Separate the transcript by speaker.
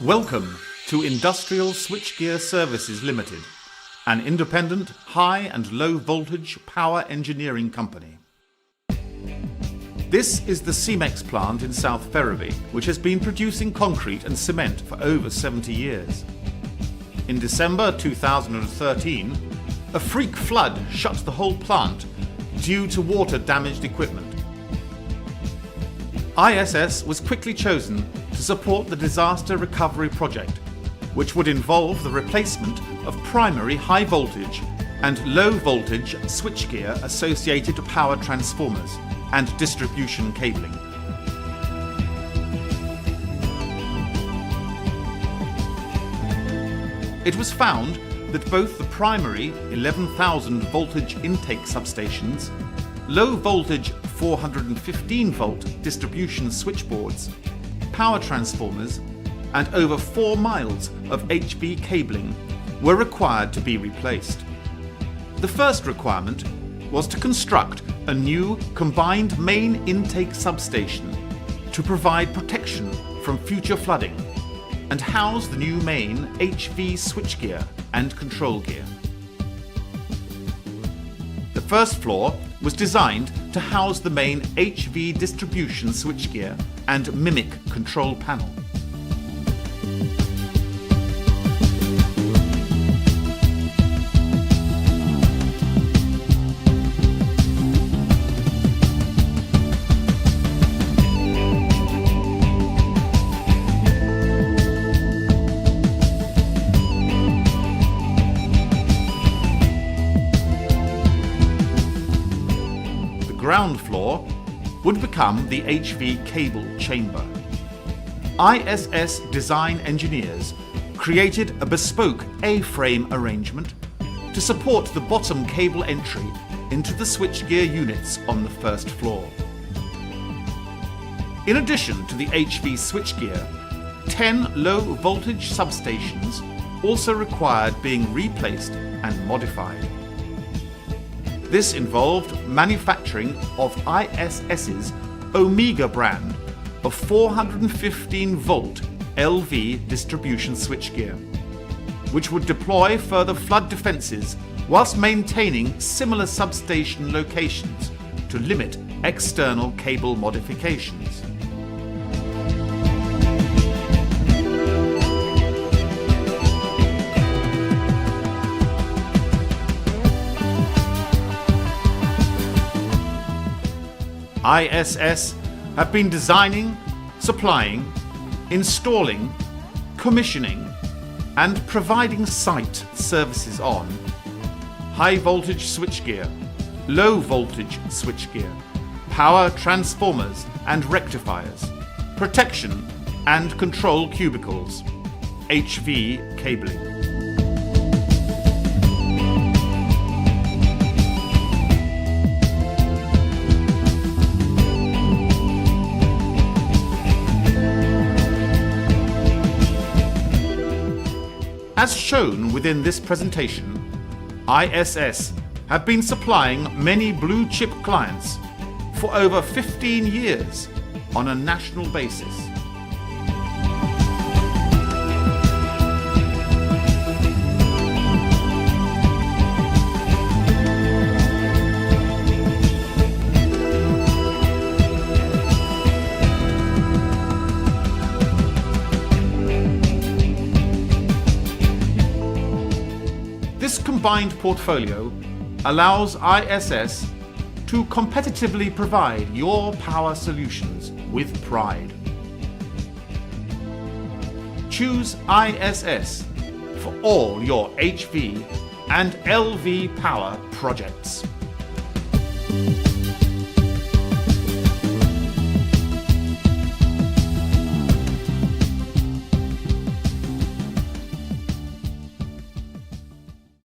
Speaker 1: Welcome to Industrial Switchgear Services Limited, an independent high and low voltage power engineering company. This is the Cemex plant in South Ferriby, which has been producing concrete and cement for over 70 years. In December 2013, a freak flood shut the whole plant due to water-damaged equipment. ISS was quickly chosen to support the disaster recovery project, which would involve the replacement of primary high voltage and low voltage switchgear associated to power transformers and distribution cabling. It was found that both the primary 11,000 voltage intake substations, low voltage 415 volt distribution switchboards, power transformers, and over 4 miles of HV cabling were required to be replaced. The first requirement was to construct a new combined main intake substation to provide protection from future flooding and house the new main HV switchgear and control gear. The first floor was designed to house the main HV distribution switchgear and MIMIC control panel. Ground floor would become the HV cable chamber. ISS design engineers created a bespoke A-frame arrangement to support the bottom cable entry into the switchgear units on the first floor. In addition to the HV switchgear, 10 low voltage substations also required being replaced and modified. This involved manufacturing of ISS's Omega brand of 415 volt LV distribution switchgear, which would deploy further flood defences whilst maintaining similar substation locations to limit external cable modifications. ISS have been designing, supplying, installing, commissioning and providing site services on high voltage switchgear, low voltage switchgear, power transformers and rectifiers, protection and control cubicles, HV cabling. As shown within this presentation, ISS have been supplying many blue-chip clients for over 15 years on a national basis. This combined portfolio allows ISS to competitively provide your power solutions with pride. Choose ISS for all your HV and LV power projects.